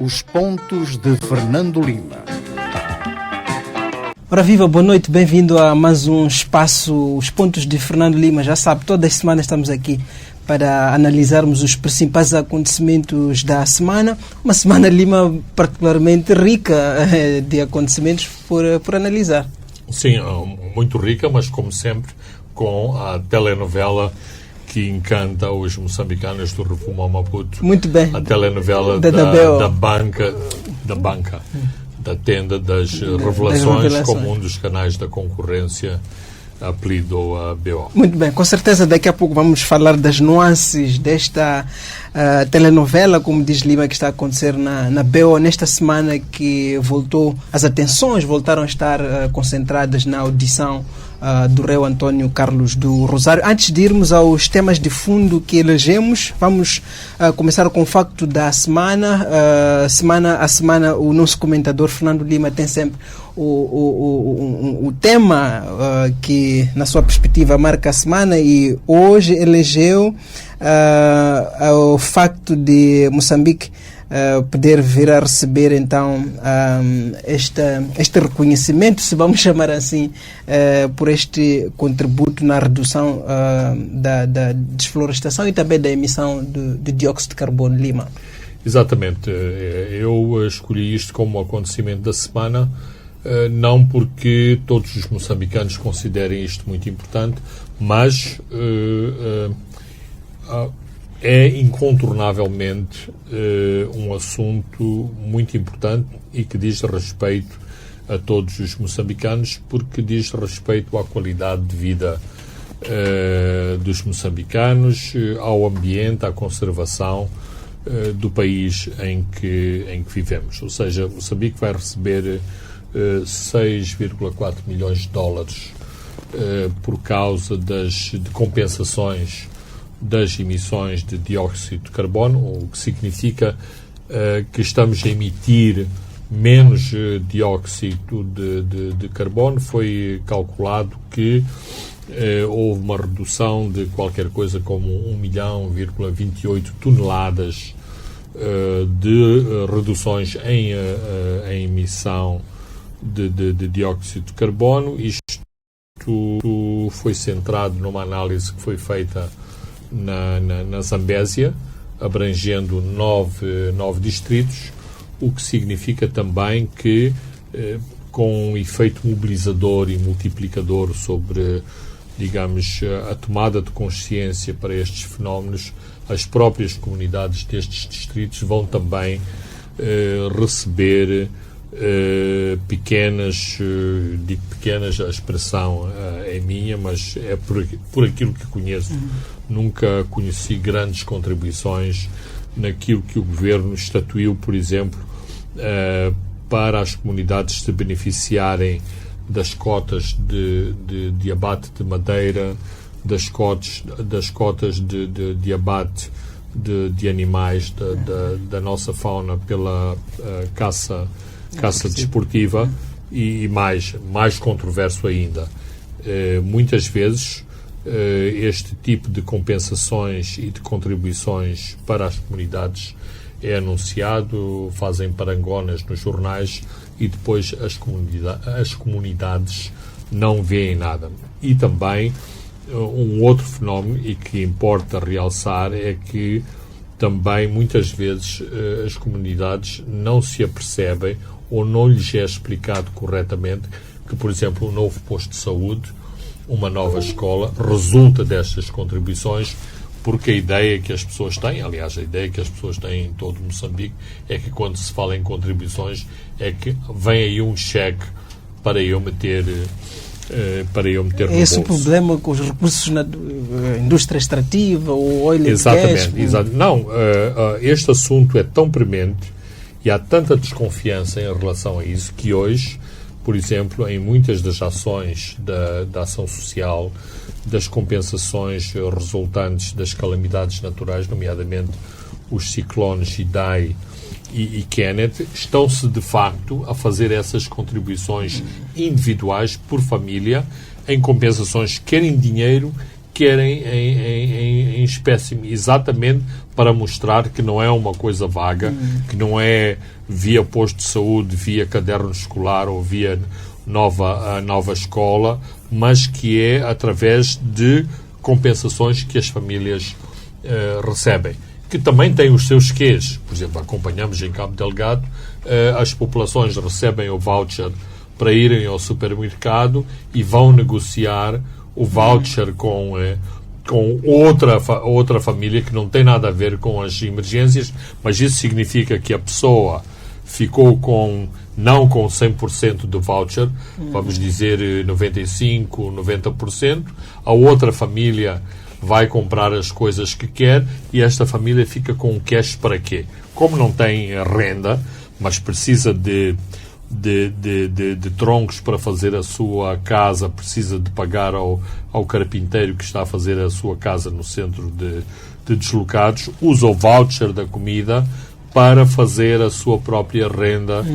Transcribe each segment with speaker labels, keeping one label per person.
Speaker 1: Os pontos de Fernando Lima.
Speaker 2: Ora viva, boa noite, bem-vindo a mais um espaço, Os Pontos de Fernando Lima. Já sabe, todas as semanas estamos aqui para analisarmos os principais acontecimentos da semana. Uma semana, Lima, particularmente rica de acontecimentos por analisar.
Speaker 3: Sim, muito rica, mas como sempre, com a telenovela que encanta os moçambicanos do Rumo ao Maputo.
Speaker 2: Muito bem.
Speaker 3: A telenovela da banca, da tenda das revelações, como um dos canais da concorrência apelidou a BO.
Speaker 2: Muito bem, com certeza daqui a pouco vamos falar das nuances desta telenovela, como diz Lima, que está a acontecer na BO nesta semana, que as atenções voltaram a estar concentradas na audição do rei António Carlos do Rosário. Antes de irmos aos temas de fundo que elegemos, vamos começar com o facto da semana. Semana a semana, o nosso comentador Fernando Lima tem sempre o tema que, na sua perspectiva, marca a semana, e hoje elegeu o facto de Moçambique poder vir a receber então este reconhecimento, se vamos chamar assim, por este contributo na redução da desflorestação e também da emissão de dióxido de carbono. Lima.
Speaker 3: Exatamente. Eu escolhi isto como acontecimento da semana, não porque todos os moçambicanos considerem isto muito importante, mas é incontornavelmente um assunto muito importante e que diz respeito a todos os moçambicanos, porque diz respeito à qualidade de vida dos moçambicanos, ao ambiente, à conservação do país em que vivemos. Ou seja, Moçambique vai receber 6,4 milhões de dólares por causa de compensações das emissões de dióxido de carbono, o que significa que estamos a emitir menos dióxido de carbono. Foi calculado que houve uma redução de qualquer coisa como 1,28 toneladas de reduções em emissão de dióxido de carbono. Isto foi centrado numa análise que foi feita na Zambésia, abrangendo nove distritos, o que significa também que, com um efeito mobilizador e multiplicador sobre, digamos, a tomada de consciência para estes fenómenos, as próprias comunidades destes distritos vão também receber pequenas, digo pequenas, a expressão é minha, mas é por aquilo que conheço. Nunca conheci grandes contribuições naquilo que o Governo estatuiu, por exemplo, para as comunidades se beneficiarem das cotas de abate de madeira, das cotas de abate de animais da nossa fauna pela caça desportiva, e mais controverso ainda. Muitas vezes este tipo de compensações e de contribuições para as comunidades é anunciado, fazem parangonas nos jornais e depois as comunidades não veem nada. E também um outro fenómeno, e que importa realçar, é que também muitas vezes as comunidades não se apercebem ou não lhes é explicado corretamente que, por exemplo, um novo posto de saúde, uma nova escola, resulta destas contribuições, porque a ideia que as pessoas têm, aliás, a ideia que as pessoas têm em todo Moçambique, é que quando se fala em contribuições, é que vem aí um cheque para eu meter no bolso.
Speaker 2: Esse o problema com os recursos na indústria extrativa, o oil and gas.
Speaker 3: Exatamente. Não, este assunto é tão premente e há tanta desconfiança em relação a isso que hoje, por exemplo, em muitas das ações da ação social, das compensações resultantes das calamidades naturais, nomeadamente os ciclones Idai e Kenneth, estão-se de facto a fazer essas contribuições individuais por família, em compensações quer em dinheiro, querem em espécime, exatamente para mostrar que não é uma coisa vaga, que não é via posto de saúde, via caderno escolar ou via nova escola, mas que é através de compensações que as famílias recebem, que também têm os seus quês. Por exemplo, acompanhamos em Cabo Delgado, as populações recebem o voucher para irem ao supermercado e vão negociar o voucher com outra família que não tem nada a ver com as emergências, mas isso significa que a pessoa ficou não com 100% do voucher, vamos dizer 95%, 90%, a outra família vai comprar as coisas que quer e esta família fica com o cash para quê? Como não tem renda, mas precisa de troncos para fazer a sua casa, precisa de pagar ao carpinteiro que está a fazer a sua casa no centro de deslocados, usa o voucher da comida para fazer a sua própria renda,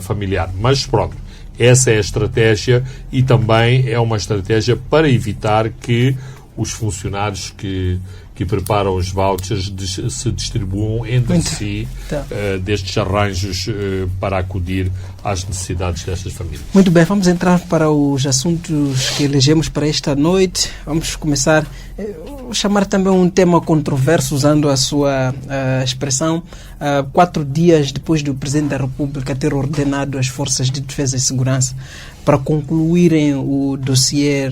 Speaker 3: familiar. Mas pronto, essa é a estratégia e também é uma estratégia para evitar que os funcionários que preparam os vouchers se distribuam entre si destes arranjos para acudir às necessidades destas famílias.
Speaker 2: Muito bem, vamos entrar para os assuntos que elegemos para esta noite. Vamos começar, chamar também um tema controverso, usando a sua expressão, 4 dias depois do Presidente da República ter ordenado às Forças de Defesa e Segurança para concluírem o dossiê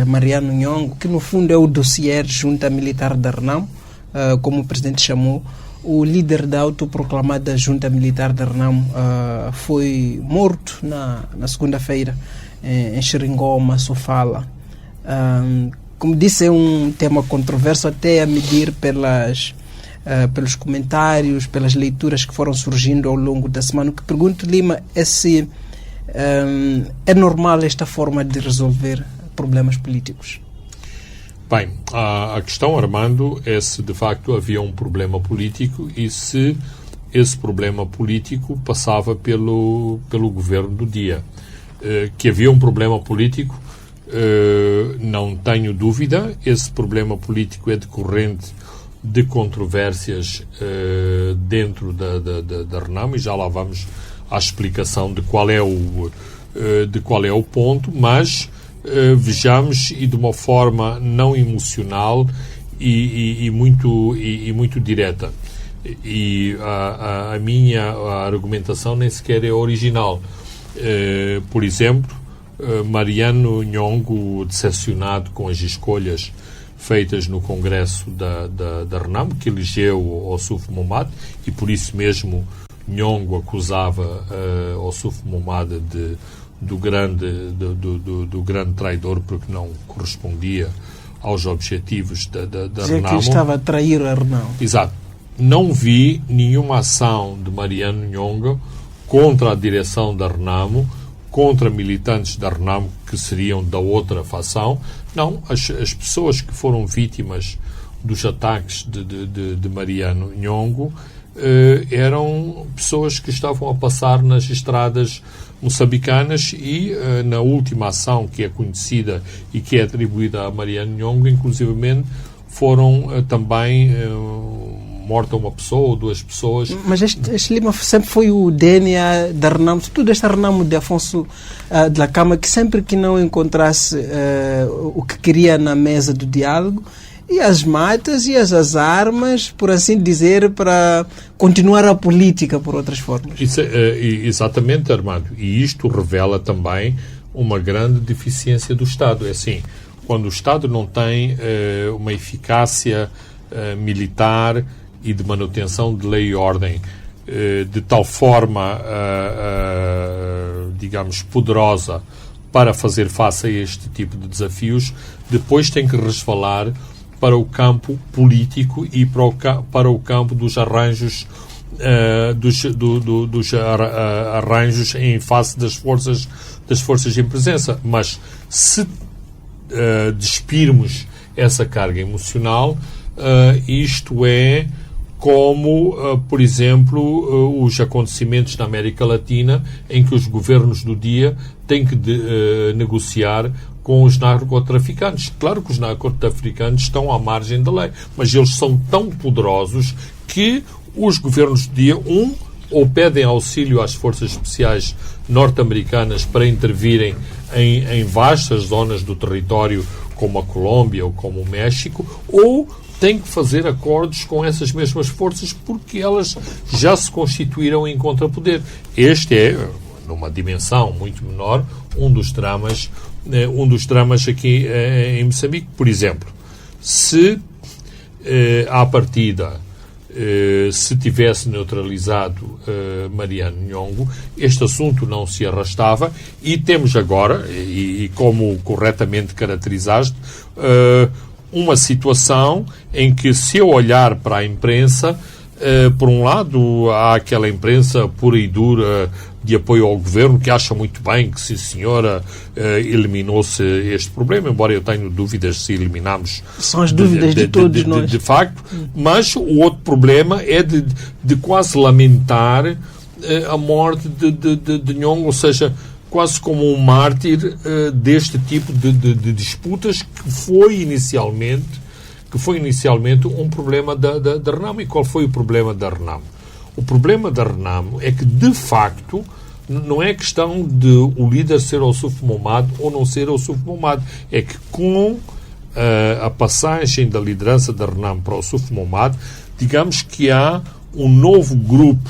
Speaker 2: Mariano Nhongo, que no fundo é o dossiê Junta Militar da Renamo, como o Presidente chamou. O líder da autoproclamada Junta Militar da Renamo foi morto na segunda-feira em Xeringoma, Sofala. Como disse, é um tema controverso, até a medir pelos comentários, pelas leituras que foram surgindo ao longo da semana. O que pergunto, Lima, é se é normal esta forma de resolver problemas políticos?
Speaker 3: Bem, a questão, Armando, é se de facto havia um problema político e se esse problema político passava pelo governo do dia. Que havia um problema político, não tenho dúvida. Esse problema político é decorrente de controvérsias dentro da Renamo, e já lá vamos à explicação de qual é o ponto, mas vejamos, e de uma forma não emocional e muito direta. E a minha argumentação nem sequer é original. Por exemplo, Mariano Nhongo, decepcionado com as escolhas feitas no Congresso da Renamo, que elegeu Ossuf Momad, e por isso mesmo Nhongo acusava Ossuf Momad do grande traidor, porque não correspondia aos objetivos da Renamo.
Speaker 2: Que estava a trair a Renamo.
Speaker 3: Exato. Não vi nenhuma ação de Mariano Nhongo contra a direção da Renamo, contra militantes da Renamo que seriam da outra facção. Não, as pessoas que foram vítimas dos ataques de Mariano Nhongo eram pessoas que estavam a passar nas estradas moçambicanas e na última ação que é conhecida e que é atribuída a Mariano Nhongo, inclusivamente foram também morta uma pessoa ou 2 pessoas.
Speaker 2: Mas este Lima sempre foi o DNA da Renamo, tudo esta Renamo de Afonso de la Cama, que sempre que não encontrasse o que queria na mesa do diálogo, e as matas e as armas, por assim dizer, para continuar a política por outras formas.
Speaker 3: Exatamente, Armando. E isto revela também uma grande deficiência do Estado. É assim, quando o Estado não tem uma eficácia militar e de manutenção de lei e ordem de tal forma, digamos, poderosa para fazer face a este tipo de desafios, depois tem que resvalar para o campo político e para o campo dos arranjos arranjos em face das forças em presença. Mas se despirmos essa carga emocional, isto é como, por exemplo, os acontecimentos na América Latina, em que os governos do dia têm que negociar com os narcotraficantes. Claro que os narcotraficantes estão à margem da lei, mas eles são tão poderosos que os governos do dia, ou pedem auxílio às forças especiais norte-americanas para intervirem em vastas zonas do território, como a Colômbia ou como o México, ou têm que fazer acordos com essas mesmas forças porque elas já se constituíram em contrapoder. Este é, numa dimensão muito menor, um dos dramas aqui em Moçambique. Por exemplo, se à partida se tivesse neutralizado Mariano Nhongo, este assunto não se arrastava, e temos agora, e como corretamente caracterizaste, uma situação em que, se eu olhar para a imprensa, por um lado, há aquela imprensa pura e dura de apoio ao governo que acha muito bem que, sim senhora, eliminou-se este problema, embora eu tenha dúvidas se eliminamos.
Speaker 2: São as dúvidas de todos nós.
Speaker 3: De facto, mas o outro problema é de quase lamentar a morte de Nhongo, ou seja, quase como um mártir deste tipo de disputas que foi inicialmente um problema da Renamo. E qual foi o problema da Renamo? O problema da Renamo é que, de facto, não é questão de o líder ser Ossuf Momad ou não ser Ossuf Momad. É que, com a passagem da liderança da Renamo para Ossuf Momad, digamos que há um novo grupo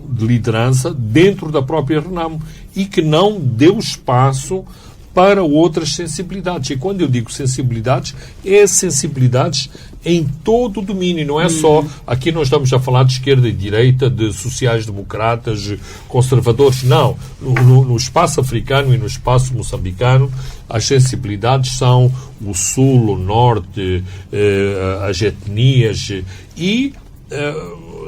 Speaker 3: de liderança dentro da própria Renamo e que não deu espaço para outras sensibilidades. E quando eu digo sensibilidades, é sensibilidades em todo o domínio, não é só... Aqui nós estamos a falar de esquerda e direita, de sociais-democratas, conservadores. Não. No espaço africano e no espaço moçambicano, as sensibilidades são o sul, o norte, as etnias. E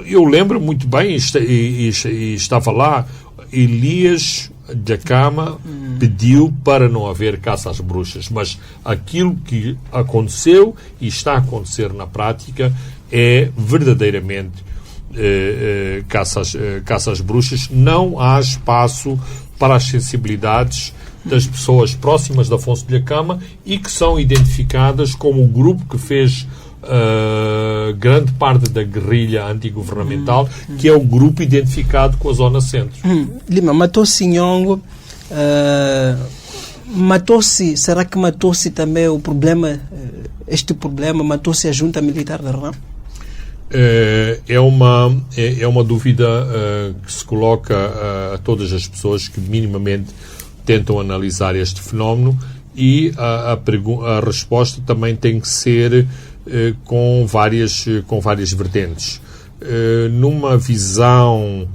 Speaker 3: eu lembro muito bem, e estava lá, Elias Jacama pediu para não haver caça às bruxas, mas aquilo que aconteceu e está a acontecer na prática é verdadeiramente caça às bruxas. Não há espaço para as sensibilidades das pessoas próximas de Afonso de Jacama e que são identificadas como o grupo que fez grande parte da guerrilha antigovernamental, que é o grupo identificado com a Zona Centro.
Speaker 2: Lima, matou-se Nhongo, será que matou-se também o problema, matou-se a junta militar da Renamo?
Speaker 3: É uma dúvida que se coloca a todas as pessoas que minimamente tentam analisar este fenómeno, e a resposta também tem que ser com várias vertentes. Numa visão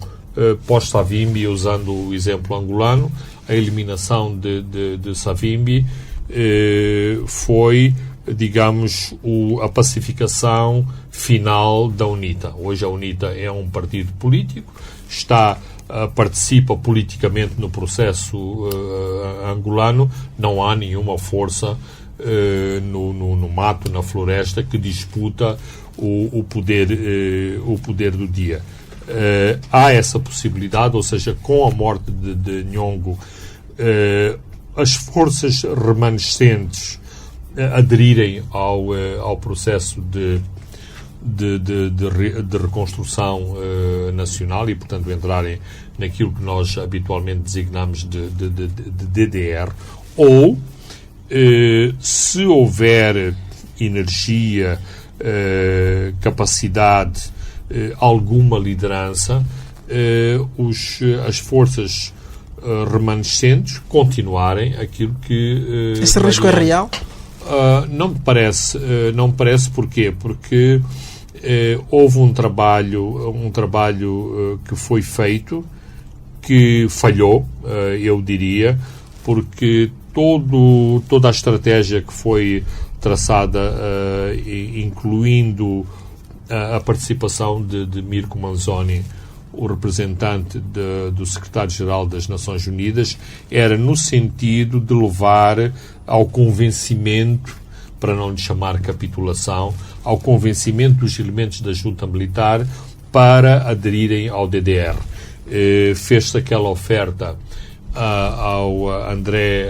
Speaker 3: pós-Savimbi, usando o exemplo angolano, a eliminação de Savimbi foi, digamos, a pacificação final da UNITA. Hoje a UNITA é um partido político, participa politicamente no processo angolano, não há nenhuma força no mato, na floresta, que disputa o poder do dia. Há essa possibilidade, ou seja, com a morte de Nhongo, as forças remanescentes aderirem ao processo de reconstrução nacional e, portanto, entrarem naquilo que nós habitualmente designamos de DDR, ou se houver energia, capacidade, alguma liderança, as forças remanescentes continuarem aquilo que...
Speaker 2: Esse risco é real?
Speaker 3: Não me parece. Porquê? Porque houve um trabalho que foi feito, que falhou, eu diria, porque toda a estratégia que foi traçada, incluindo a participação de Mirko Manzoni, o representante do secretário-geral das Nações Unidas, era no sentido de levar ao convencimento, para não lhe chamar capitulação, ao convencimento dos elementos da junta militar para aderirem ao DDR. Fez-se aquela oferta ao André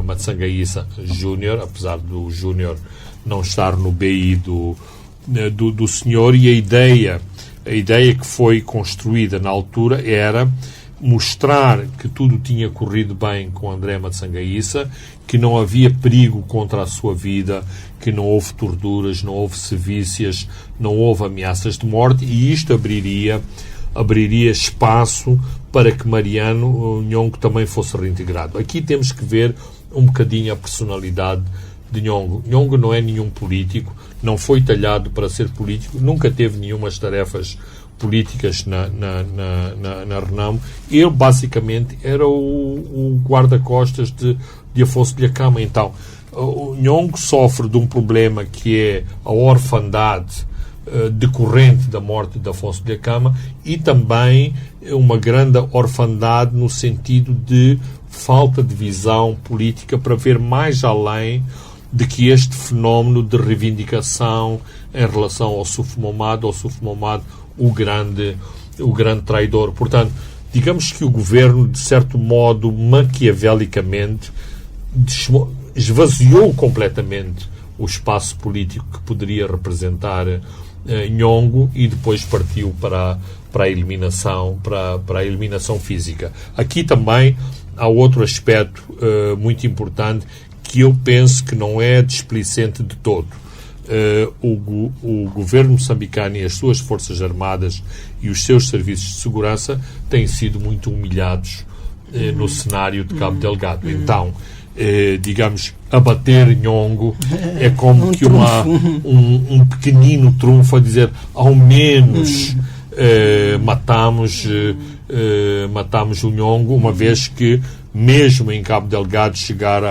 Speaker 3: Matsangaísa Júnior, apesar do Júnior não estar no BI do senhor, e a ideia que foi construída na altura era mostrar que tudo tinha corrido bem com André Matsangaísa, que não havia perigo contra a sua vida, que não houve torturas, não houve sevícias, não houve ameaças de morte, e isto abriria espaço para que Mariano Nhongo também fosse reintegrado. Aqui temos que ver um bocadinho a personalidade de Nhongo. Nhongo não é nenhum político, não foi talhado para ser político, nunca teve nenhumas tarefas políticas na Renamo. Ele basicamente era o guarda-costas de Afonso Dhlakama. Então, o Nhongo sofre de um problema que é a orfandade decorrente da morte de Afonso Dhlakama, e também uma grande orfandade no sentido de falta de visão política para ver mais além de que este fenómeno de reivindicação em relação ao Suf Momad, o grande traidor. Portanto, digamos que o governo, de certo modo, maquiavelicamente, esvaziou completamente o espaço político que poderia representar Nhongo, e depois partiu para a eliminação física. Aqui também há outro aspecto muito importante que eu penso que não é displicente de todo. O governo moçambicano e as suas forças armadas e os seus serviços de segurança têm sido muito humilhados no cenário de Cabo Delgado. Então, digamos, abater Nhongo é como que um pequenino trunfo a dizer, ao menos matamos o Nhongo, uma vez que mesmo em Cabo Delgado chegar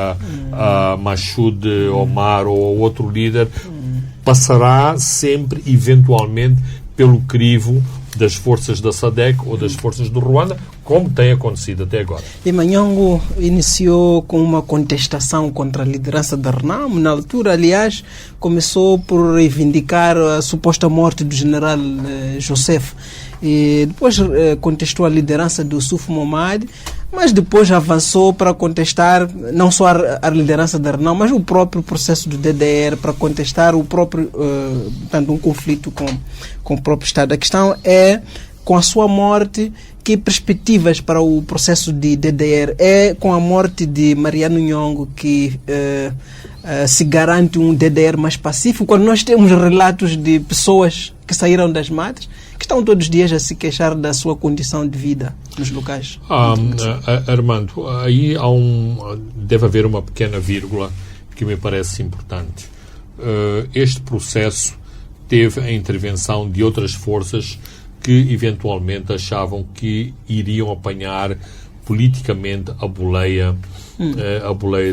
Speaker 3: a Mashoud Omar ou outro líder, passará sempre, eventualmente, pelo crivo das forças da SADC ou das forças do Ruanda, como tem acontecido até agora.
Speaker 2: E Nhongo iniciou com uma contestação contra a liderança da Renamo. Na altura, aliás, começou por reivindicar a suposta morte do general Joseph. E depois contestou a liderança do Suf Momad, mas depois avançou para contestar não só a liderança da Renamo, mas o próprio processo do DDR, para contestar o próprio, portanto, um conflito com o próprio Estado. A questão é, com a sua morte, que perspectivas para o processo de DDR? É com a morte de Mariano Nhongo que se garante um DDR mais pacífico, quando nós temos relatos de pessoas que saíram das matas, que estão todos os dias a se queixar da sua condição de vida nos locais?
Speaker 3: Armando, aí deve haver uma pequena vírgula que me parece importante. Este processo teve a intervenção de outras forças que eventualmente achavam que iriam apanhar politicamente a boleia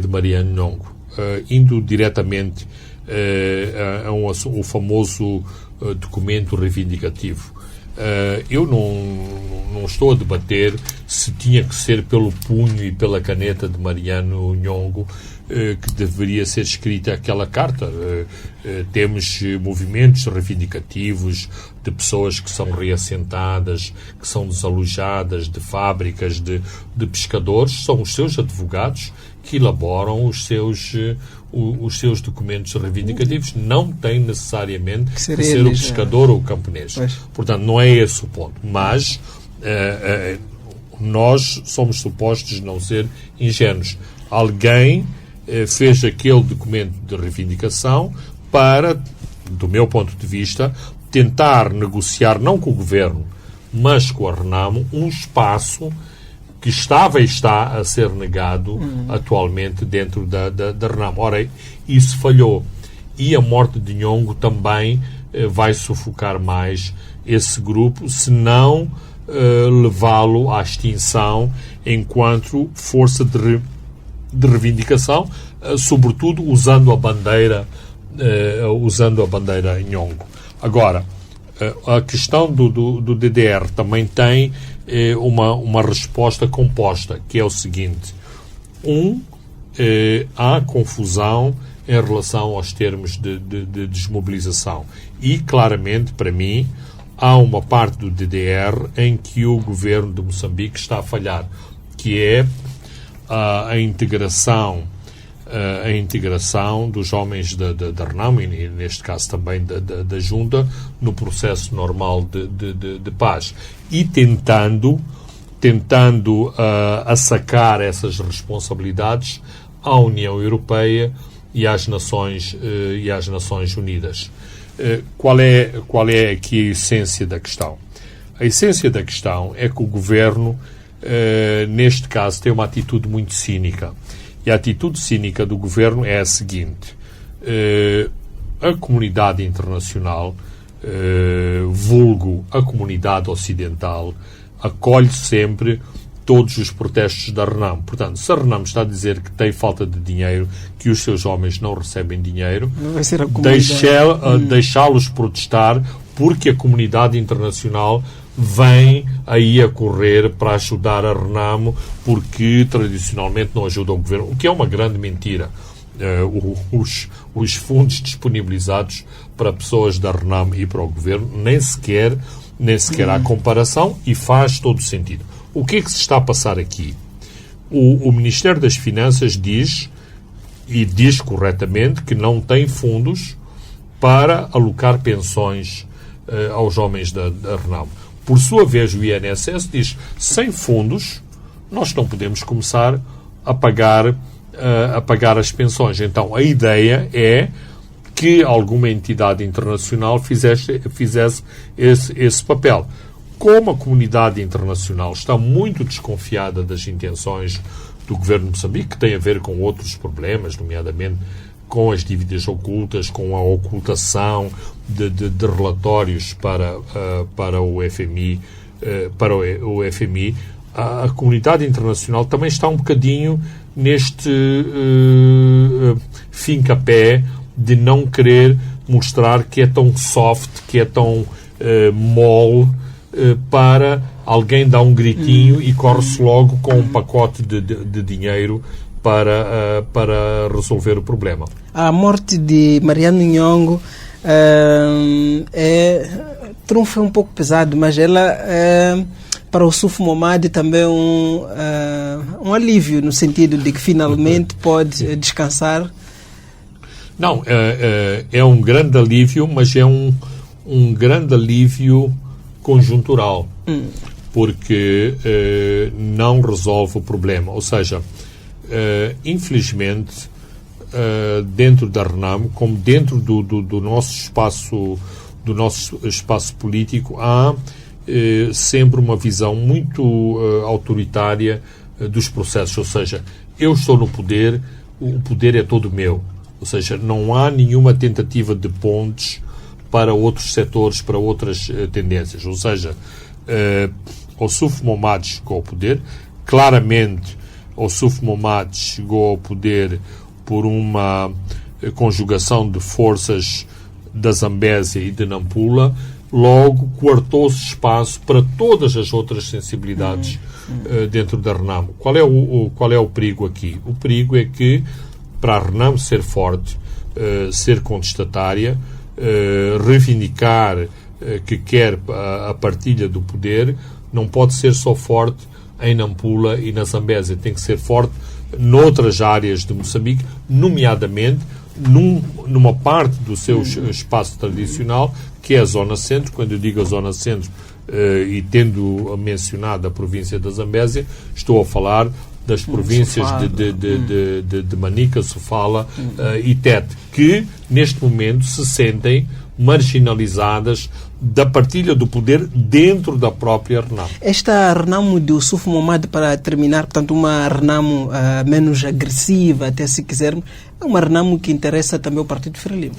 Speaker 3: de Mariano Nhongo, indo diretamente ao famoso documento reivindicativo. Eu não estou a debater se tinha que ser pelo punho e pela caneta de Mariano Nhongo que deveria ser escrita aquela carta. Temos movimentos reivindicativos de pessoas que são reassentadas, que são desalojadas de fábricas, de pescadores. São os seus advogados que elaboram os seus documentos reivindicativos. Não tem necessariamente que ser o pescador ou o camponês. Portanto, não é esse o ponto. Mas nós somos supostos não ser ingênuos. Alguém fez aquele documento de reivindicação para, do meu ponto de vista, tentar negociar, não com o governo, mas com a Renamo, um espaço que estava e está a ser negado atualmente dentro da Renamo. Ora, isso falhou. E a morte de Nhongo também vai sufocar mais esse grupo, se não levá-lo à extinção enquanto força de reivindicação, sobretudo usando a bandeira Nhongo. Agora, a questão do DDR também tem uma resposta composta, que é o seguinte. Há confusão em relação aos termos de desmobilização. E, claramente, para mim, há uma parte do DDR em que o governo de Moçambique está a falhar, que é a integração dos homens da RENAM, e neste caso também da Junta, no processo normal de paz, e tentando assacar essas responsabilidades à União Europeia e às Nações Unidas. Qual é aqui a essência da questão? A essência da questão é que o Governo, neste caso, tem uma atitude muito cínica. E a atitude cínica do Governo é a seguinte: a comunidade internacional, vulgo a comunidade ocidental, acolhe sempre todos os protestos da RENAM. Portanto, se a RENAM está a dizer que tem falta de dinheiro, que os seus homens não recebem dinheiro, deixá-los protestar, porque a comunidade internacional vem aí a correr para ajudar a RENAM, porque tradicionalmente não ajuda o Governo, o que é uma grande mentira. Os fundos disponibilizados para pessoas da RENAM e para o Governo nem sequer há comparação, e faz todo sentido. O que é que se está a passar aqui? O Ministério das Finanças diz corretamente, que não tem fundos para alocar pensões aos homens da RENAM. Por sua vez, o INSS diz: sem fundos, nós não podemos começar a pagar as pensões. Então, a ideia é que alguma entidade internacional fizesse esse papel. Como a comunidade internacional está muito desconfiada das intenções do Governo de Moçambique, que tem a ver com outros problemas, nomeadamente com as dívidas ocultas, com a ocultação de relatórios para o FMI, a comunidade internacional também está um bocadinho neste fim-capé de não querer mostrar que é tão soft, que é tão mole, para alguém dar um gritinho e corre-se logo com um pacote de dinheiro para resolver o problema.
Speaker 2: A morte de Mariano Nhongo trunfo é um pouco pesado, mas ela para o Suf Momad também um alívio, no sentido de que finalmente pode descansar.
Speaker 3: Não, é um grande alívio, mas é um grande alívio conjuntural, porque não resolve o problema. Ou seja, infelizmente, dentro da RENAM, como dentro do nosso espaço político, há sempre uma visão muito autoritária dos processos. Ou seja, eu estou no poder, o poder é todo meu. Ou seja, não há nenhuma tentativa de pontes para outros setores, para outras tendências. Ou seja, o Suf Momad chegou ao poder. Claramente, o Suf Momad chegou ao poder por uma conjugação de forças da Zambésia e de Nampula. Logo, coartou-se espaço para todas as outras sensibilidades dentro da RENAM. Qual é o perigo aqui? O perigo é que, para a RENAM ser forte, ser contestatária, reivindicar que quer a partilha do poder, não pode ser só forte em Nampula e na Zambésia. Tem que ser forte noutras áreas de Moçambique, nomeadamente numa parte do seu espaço tradicional, que é a Zona Centro. Quando eu digo a Zona Centro, e tendo mencionado a província da Zambésia, estou a falar das províncias de Manica, Sofala e Tete, que neste momento se sentem marginalizadas da partilha do poder dentro da própria RENAM.
Speaker 2: Esta RENAM do Suf Momad, para terminar, portanto, uma RENAM menos agressiva, até se quisermos, é uma RENAM que interessa também o Partido Frelimo.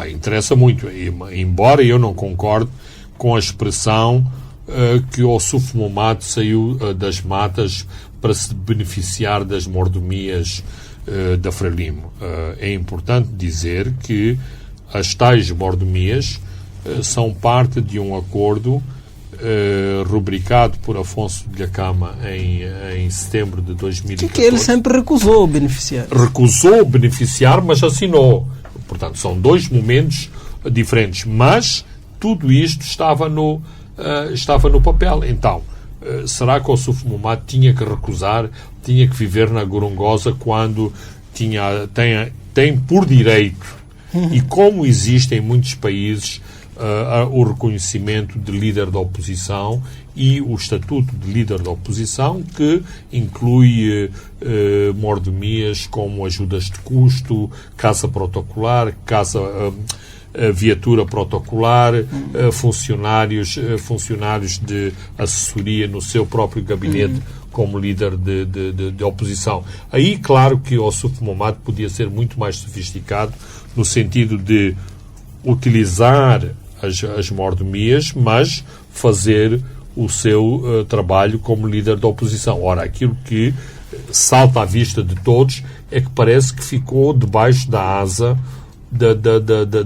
Speaker 3: Interessa muito, embora eu não concorde com a expressão que o Suf Momad saiu das matas para se beneficiar das mordomias da Frelimo. É importante dizer que as tais mordomias são parte de um acordo rubricado por Afonso de Lhakama em setembro de 2014.
Speaker 2: Que ele sempre recusou beneficiar.
Speaker 3: Recusou beneficiar, mas assinou. Portanto, são dois momentos diferentes. Mas tudo isto estava no papel. Então, será que o Ossuf Momad tinha que recusar, tinha que viver na Gorongosa quando tem por direito, e como existe em muitos países o reconhecimento de líder da oposição e o estatuto de líder da oposição, que inclui mordomias como ajudas de custo, casa protocolar, viatura protocolar, funcionários de assessoria no seu próprio gabinete como líder de oposição. Aí, claro que o Ossuf Momad podia ser muito mais sofisticado no sentido de utilizar as mordomias, mas fazer o seu trabalho como líder da oposição. Ora, aquilo que salta à vista de todos é que parece que ficou debaixo da asa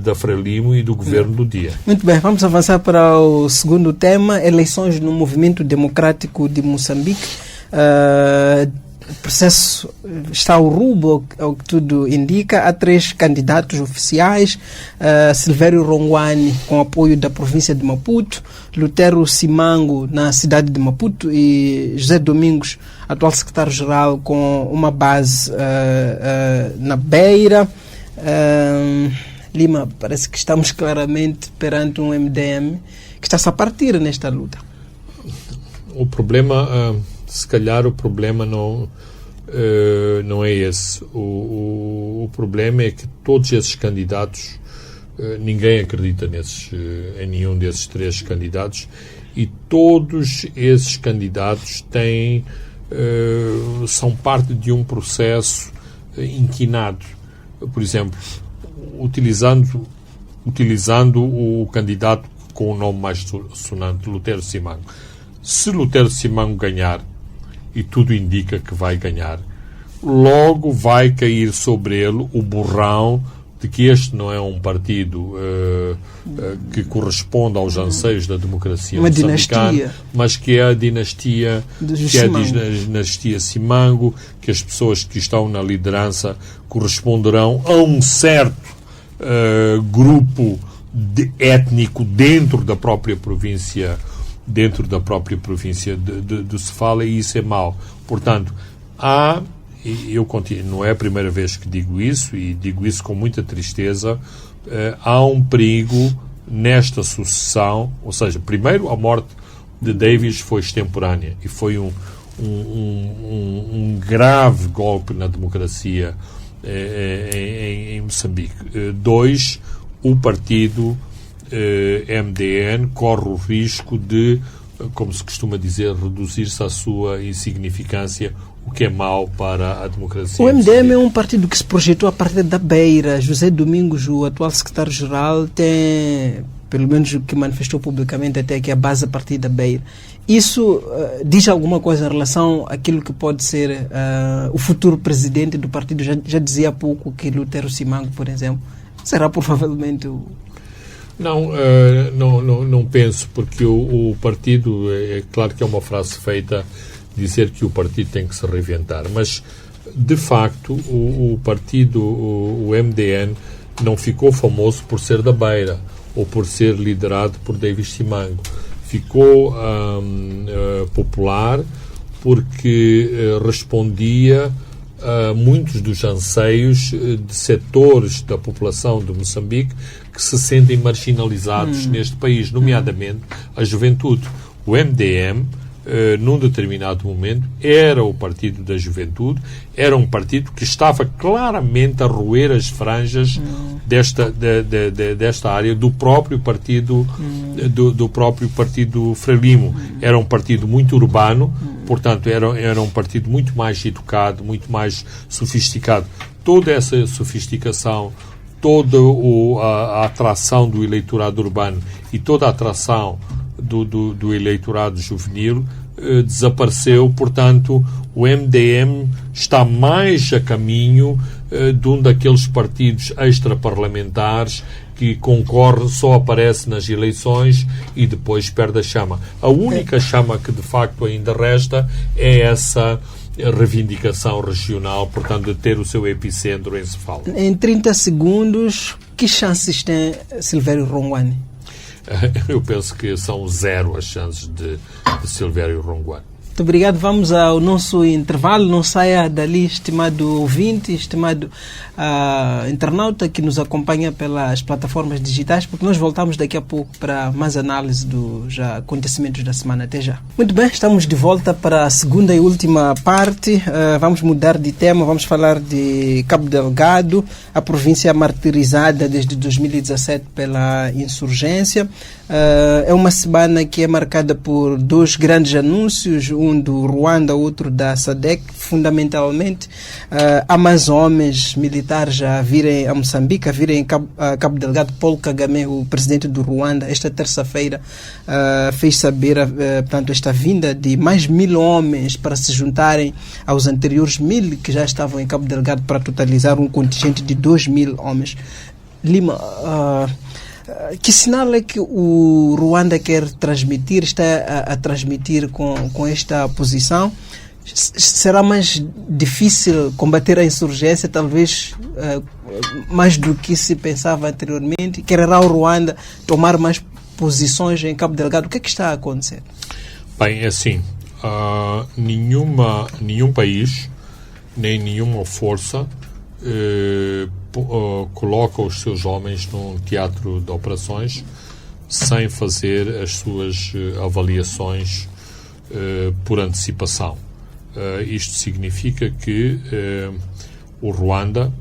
Speaker 3: da Frelimo e do governo do dia.
Speaker 2: Muito bem, vamos avançar para o segundo tema, eleições no Movimento Democrático de Moçambique. O processo está ao rumo, ao que tudo indica. Há 3 candidatos oficiais: Silvério Rongwani, com apoio da província de Maputo, Lutero Simango, na cidade de Maputo, e José Domingos, atual secretário-geral, com uma base na Beira. Lima, parece que estamos claramente perante um MDM que está-se a partir nesta luta.
Speaker 3: O problema, se calhar o problema não é esse. O problema é que todos esses candidatos, ninguém acredita em nenhum desses 3 candidatos, e todos esses candidatos são parte de um processo inquinado. Por exemplo, utilizando o candidato com o nome mais sonante, Lutero Simango. Se Lutero Simango ganhar, e tudo indica que vai ganhar, logo vai cair sobre ele o borrão de que este não é um partido que corresponde aos anseios da democracia moçambicana, mas que é a dinastia Simango, que as pessoas que estão na liderança corresponderão a um certo grupo étnico dentro da própria província de Sofala, e isso é mau. Portanto, eu continuo, não é a primeira vez que digo isso, e digo isso com muita tristeza, há um perigo nesta sucessão. Ou seja, primeiro, a morte de Davis foi extemporânea e foi um grave golpe na democracia em Moçambique. 2, o partido MDN corre o risco de, como se costuma dizer, reduzir-se à sua insignificância, o que é mau para a democracia.
Speaker 2: O MDM é um partido que se projetou a partir da Beira. José Domingos, o atual secretário-geral, tem, pelo menos o que manifestou publicamente até, que a base a partir da Beira. Isso diz alguma coisa em relação àquilo que pode ser o futuro presidente do partido? Já dizia há pouco que Lutero Simango, por exemplo, será provavelmente o...
Speaker 3: Não penso, porque o partido, é claro que é uma frase feita, dizer que o partido tem que se reinventar, mas de facto o partido, o MDN, não ficou famoso por ser da Beira ou por ser liderado por Davis Simango. Ficou popular porque respondia a muitos dos anseios de setores da população de Moçambique que se sentem marginalizados neste país, nomeadamente a juventude. O MDM, num determinado momento, era o partido da juventude, era um partido que estava claramente a roer as franjas desta área do próprio partido do próprio partido Frelimo. Era um partido muito urbano, portanto era um partido muito mais educado, muito mais sofisticado. Toda essa sofisticação, toda a atração do eleitorado urbano e toda a atração do eleitorado juvenil desapareceu. Portanto, o MDM está mais a caminho de um daqueles partidos extraparlamentares que concorre, só aparece nas eleições e depois perde a chama. A única chama que de facto ainda resta é essa reivindicação regional, portanto, de ter o seu epicentro em Sofala.
Speaker 2: Em 30 segundos, que chances tem Silvério Rongwani?
Speaker 3: eu penso que são zero as chances de Silvério Ronguano.
Speaker 2: Muito obrigado. Vamos ao nosso intervalo. Não saia dali, estimado ouvinte, estimado internauta que nos acompanha pelas plataformas digitais, porque nós voltamos daqui a pouco para mais análise dos acontecimentos da semana. Até já. Muito bem, estamos de volta para a segunda e última parte. Vamos mudar de tema, vamos falar de Cabo Delgado, a província martirizada desde 2017 pela insurgência. É uma semana que é marcada por dois grandes anúncios, um do Ruanda, outro da SADC, fundamentalmente. Há mais homens militares a virem a Moçambique, a virem a Cabo Delgado. Paul Kagame, o presidente do Ruanda, esta terça-feira fez saber portanto, esta vinda de mais 1.000 homens para se juntarem aos anteriores 1.000 que já estavam em Cabo Delgado, para totalizar um contingente de 2.000 homens. Lima, que sinal é que o Ruanda quer transmitir, está a transmitir com esta posição? Será mais difícil combater a insurgência, talvez mais do que se pensava anteriormente? Quererá o Ruanda tomar mais posições em Cabo Delgado? O que é que está a acontecer?
Speaker 3: Bem, é assim, nenhum país, nem nenhuma força coloca os seus homens num teatro de operações sem fazer as suas avaliações por antecipação. Isto significa que o Ruanda,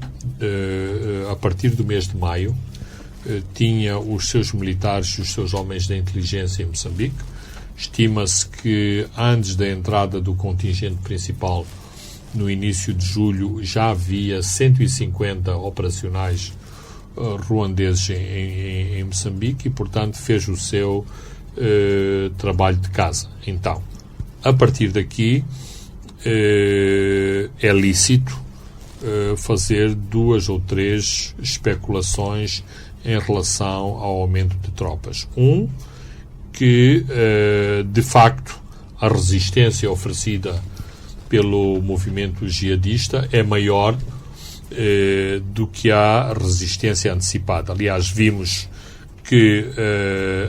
Speaker 3: a partir do mês de maio, tinha os seus militares e os seus homens da inteligência em Moçambique. Estima-se que antes da entrada do contingente principal, no início de julho, já havia 150 operacionais ruandeses em Moçambique e, portanto, fez o seu trabalho de casa. Então, a partir daqui, é lícito fazer 2 ou 3 especulações em relação ao aumento de tropas. Que, de facto, a resistência oferecida pelo movimento jihadista é maior do que a resistência antecipada. Aliás, vimos que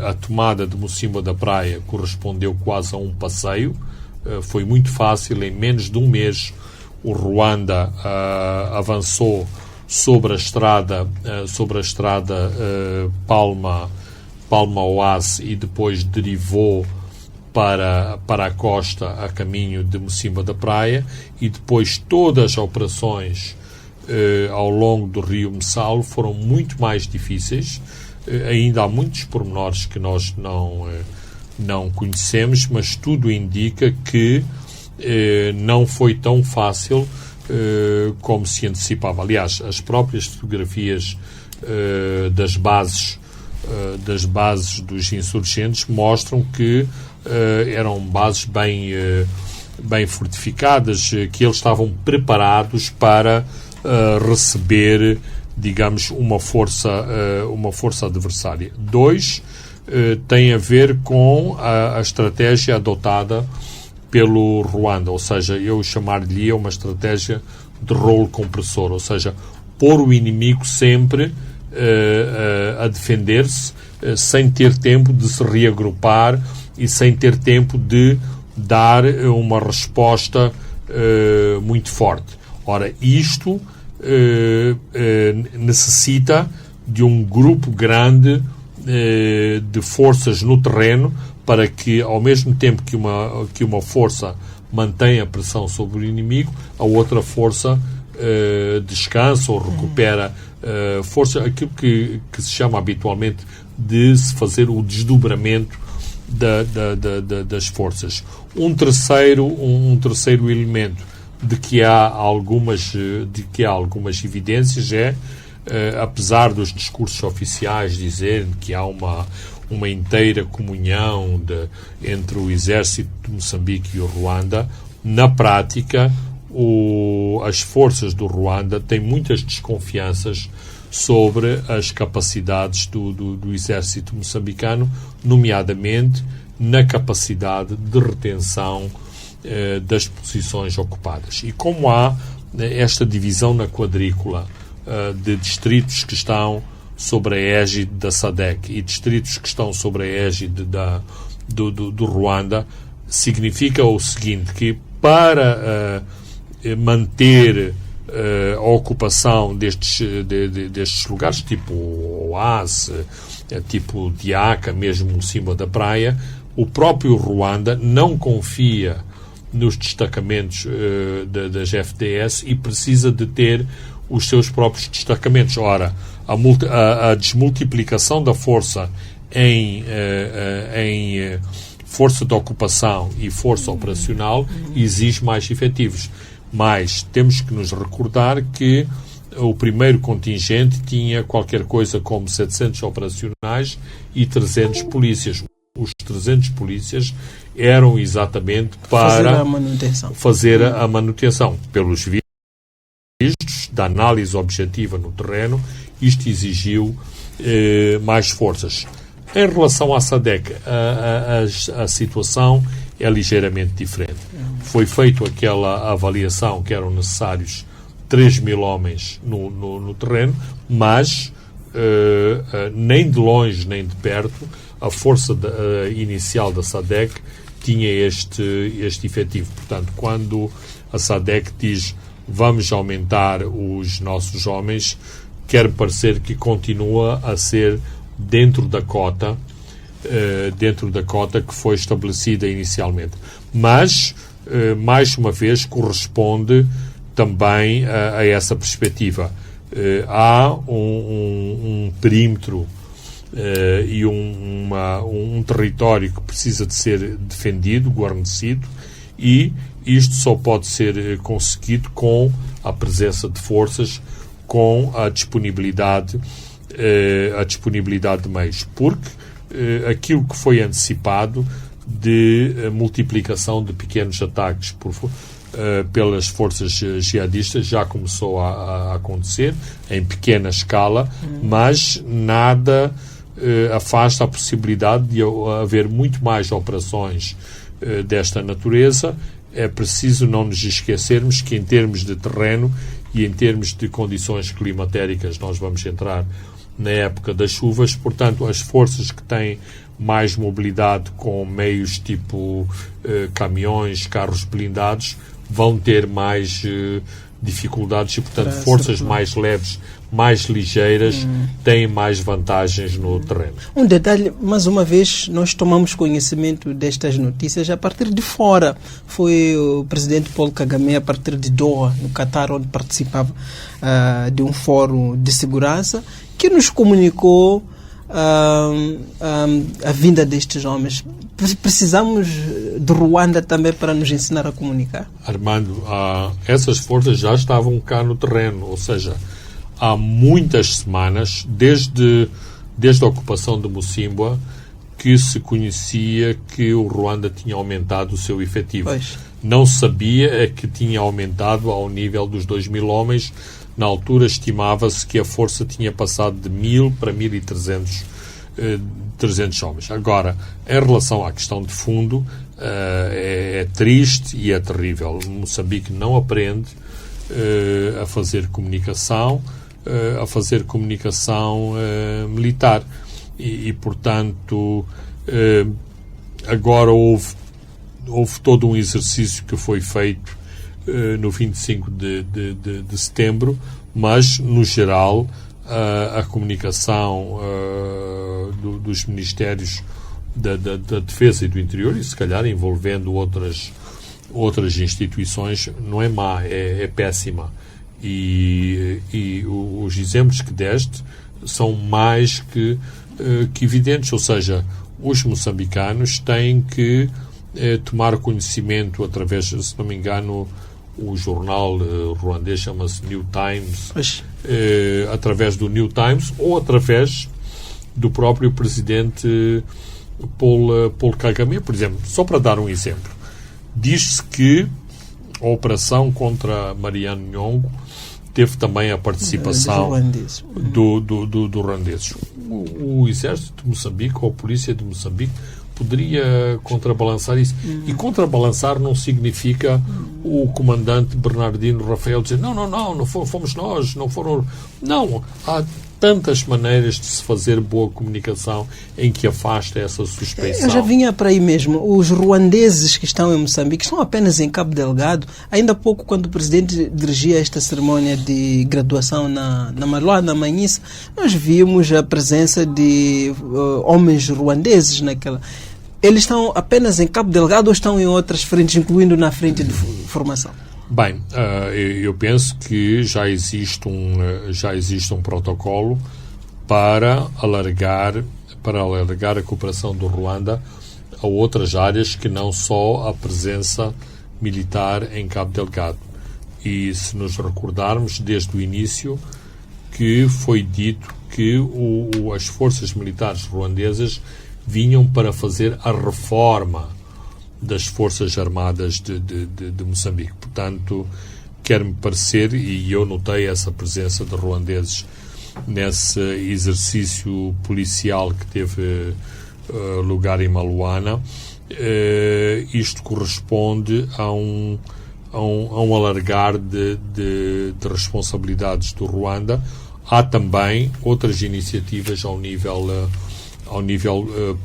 Speaker 3: a tomada de Mocímboa da Praia correspondeu quase a um passeio. Foi muito fácil, em menos de um mês o Ruanda avançou sobre a estrada Palma-Oase e depois derivou para a costa a caminho de Mocímboa da Praia, e depois todas as operações ao longo do rio Messalo foram muito mais difíceis. Ainda há muitos pormenores que nós não conhecemos, mas tudo indica que não foi tão fácil como se antecipava. Aliás, as próprias fotografias das bases dos insurgentes mostram que eram bases bem fortificadas, que eles estavam preparados para receber, digamos, uma força adversária. 2, tem a ver com a estratégia adotada pelo Ruanda, ou seja, eu chamar-lhe uma estratégia de rolo compressor, ou seja, pôr o inimigo sempre a defender-se, sem ter tempo de se reagrupar e sem ter tempo de dar uma resposta muito forte. Ora, isto necessita de um grupo grande de forças no terreno, para que, ao mesmo tempo que uma força mantém a pressão sobre o inimigo, a outra força descansa ou recupera força, aquilo que se chama habitualmente de se fazer o desdobramento das forças. Um terceiro elemento de que há algumas evidências é, apesar dos discursos oficiais dizerem que há uma inteira comunhão entre o exército de Moçambique e o Ruanda, na prática as forças do Ruanda têm muitas desconfianças sobre as capacidades do exército moçambicano, nomeadamente na capacidade de retenção das posições ocupadas. E como há esta divisão na quadrícula de distritos que estão sobre a égide da SADC e distritos que estão sobre a égide do Ruanda, significa o seguinte, que para manter a ocupação destes lugares, tipo Oase, tipo Diaca, mesmo em cima da praia, o próprio Ruanda não confia nos destacamentos das FDS e precisa de ter os seus próprios destacamentos. Ora, a desmultiplicação da força em força de ocupação e força operacional exige mais efetivos. Mas temos que nos recordar que o primeiro contingente tinha qualquer coisa como 700 operacionais e 300 polícias. Os 300 polícias eram exatamente para fazer a manutenção. Pelos vistos, da análise objetiva no terreno, isto exigiu mais forças. Em relação à SADC, a situação é ligeiramente diferente. Foi feita aquela avaliação que eram necessários 3.000 homens no terreno, mas nem de longe nem de perto a força inicial da SADC tinha este efetivo. Portanto, quando a SADC diz vamos aumentar os nossos homens, quer parecer que continua a ser dentro da cota que foi estabelecida inicialmente. Mas, mais uma vez, corresponde também a essa perspectiva. Há um perímetro e um território que precisa de ser defendido, guarnecido, e isto só pode ser conseguido com a presença de forças, com a disponibilidade de meios, porque aquilo que foi antecipado de multiplicação de pequenos ataques pelas forças jihadistas já começou a acontecer em pequena escala, mas nada afasta a possibilidade de haver muito mais operações desta natureza. É preciso não nos esquecermos que em termos de terreno e em termos de condições climatéricas nós vamos entrar na época das chuvas, portanto as forças que têm mais mobilidade com meios tipo caminhões, carros blindados, vão ter mais dificuldades e, portanto, forças mais leves, mais ligeiras, têm mais vantagens no terreno.
Speaker 2: Um detalhe, mais uma vez, nós tomamos conhecimento destas notícias a partir de fora. Foi o presidente Paul Kagame, a partir de Doha, no Catar, onde participava de um fórum de segurança, que nos comunicou a vinda destes homens. Precisamos de Ruanda também para nos ensinar a comunicar?
Speaker 3: Armando, essas forças já estavam cá no terreno, ou seja, há muitas semanas, desde a ocupação de Musimba, que se conhecia que o Ruanda tinha aumentado o seu efetivo.
Speaker 2: Pois.
Speaker 3: Não sabia que tinha aumentado ao nível dos 2.000 homens. Na altura estimava-se que a força tinha passado de 1.000 para 1.300 homens. Agora, em relação à questão de fundo, é triste e é terrível. Moçambique não aprende a fazer comunicação, militar. E portanto, agora houve todo um exercício que foi feito no 25 de setembro, mas, no geral, a comunicação dos Ministérios da Defesa e do Interior, e se calhar envolvendo outras instituições, não é má, é péssima. E os exemplos que deste são mais que evidentes, ou seja, os moçambicanos têm que tomar conhecimento através, se não me engano, o jornal ruandês chama-se New Times, através do New Times ou através do próprio presidente Paul Kagame, por exemplo. Só para dar um exemplo, diz-se que a operação contra Mariano Nhongo teve também a participação do ruandeses. O exército de Moçambique ou a polícia de Moçambique poderia contrabalançar isso. E contrabalançar não significa o comandante Bernardino Rafael dizer não fomos nós, não foram... Não, tantas maneiras de se fazer boa comunicação em que afasta essa suspeição.
Speaker 2: Eu já vinha para aí mesmo. Os ruandeses que estão em Moçambique estão apenas em Cabo Delgado. Ainda há pouco, quando o presidente dirigia esta cerimónia de graduação na Maloa, na Manhissa, nós vimos a presença de homens ruandeses naquela. Eles estão apenas em Cabo Delgado ou estão em outras frentes, incluindo na frente de formação?
Speaker 3: Bem, eu penso que já existe um protocolo para alargar a cooperação do Ruanda a outras áreas que não só a presença militar em Cabo Delgado. E se nos recordarmos, desde o início, que foi dito que as forças militares ruandesas vinham para fazer a reforma das Forças Armadas de Moçambique. Portanto, quer-me parecer, e eu notei essa presença de ruandeses nesse exercício policial que teve lugar em Maluana, isto corresponde a um alargar de responsabilidades do Ruanda. Há também outras iniciativas ao nível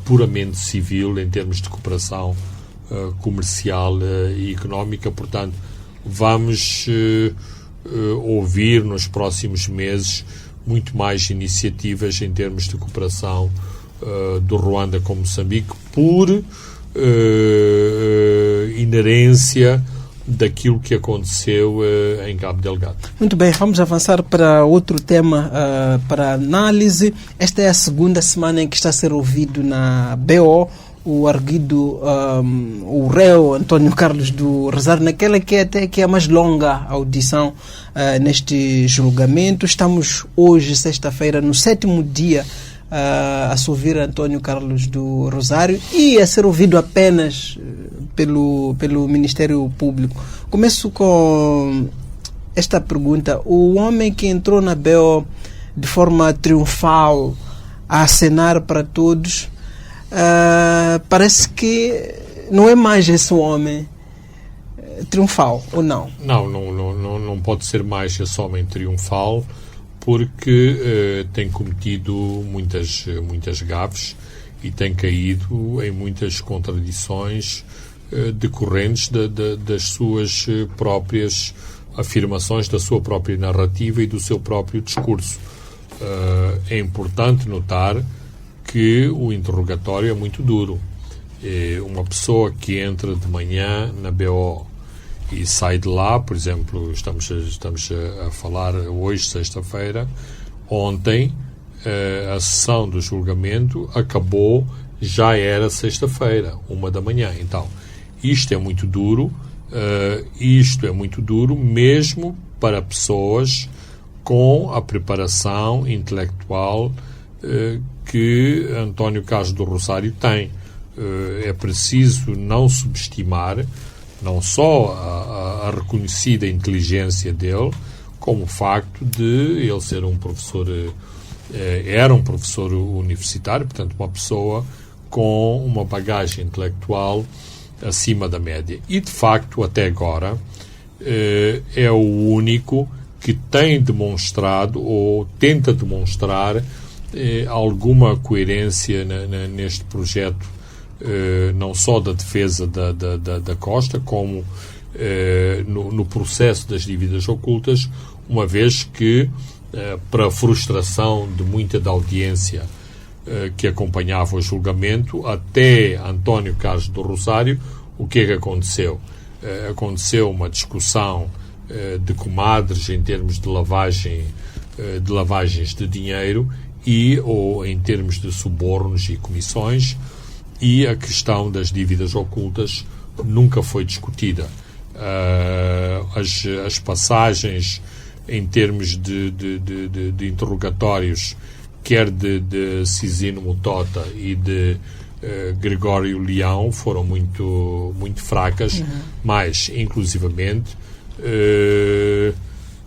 Speaker 3: puramente civil, em termos de cooperação comercial e económica. Portanto, vamos ouvir nos próximos meses muito mais iniciativas em termos de cooperação do Ruanda com Moçambique, por inerência daquilo que aconteceu em Cabo Delgado.
Speaker 2: Muito bem, vamos avançar para outro tema para análise. Esta é a segunda semana em que está a ser ouvido na BO o arguido, o réu António Carlos do Rosário, naquela que é a mais longa audição neste julgamento. Estamos hoje, sexta-feira, no 7º dia a se ouvir António Carlos do Rosário e a ser ouvido apenas pelo Ministério Público. Começo com esta pergunta. O homem que entrou na BO de forma triunfal a acenar para todos, parece que não é mais esse homem triunfal, ou não?
Speaker 3: Não pode ser mais esse homem triunfal, porque tem cometido muitas gafes e tem caído em muitas contradições decorrentes das suas próprias afirmações, da sua própria narrativa e do seu próprio discurso. É importante notar que o interrogatório é muito duro. Uma pessoa que entra de manhã na BO e sai de lá, por exemplo, estamos a falar hoje, sexta-feira, ontem a sessão do julgamento acabou, já era sexta-feira, 1h. Então, isto é muito duro mesmo para pessoas com a preparação intelectual que António Carlos do Rosário tem. É preciso não subestimar não só a reconhecida inteligência dele, como o facto de ele ser era um professor universitário, portanto uma pessoa com uma bagagem intelectual acima da média. E, de facto, até agora, é o único que tem demonstrado ou tenta demonstrar alguma coerência neste projeto, não só da defesa da costa, como no processo das dívidas ocultas, uma vez que, para a frustração de muita da audiência que acompanhava o julgamento, até António Carlos do Rosário, o que é que aconteceu? Aconteceu uma discussão de comadres em termos de lavagens de dinheiro ou em termos de subornos e comissões, e a questão das dívidas ocultas nunca foi discutida. As passagens em termos de interrogatórios, quer de Cisino Mutota e de Gregório Leão, foram muito fracas, mas, inclusivamente,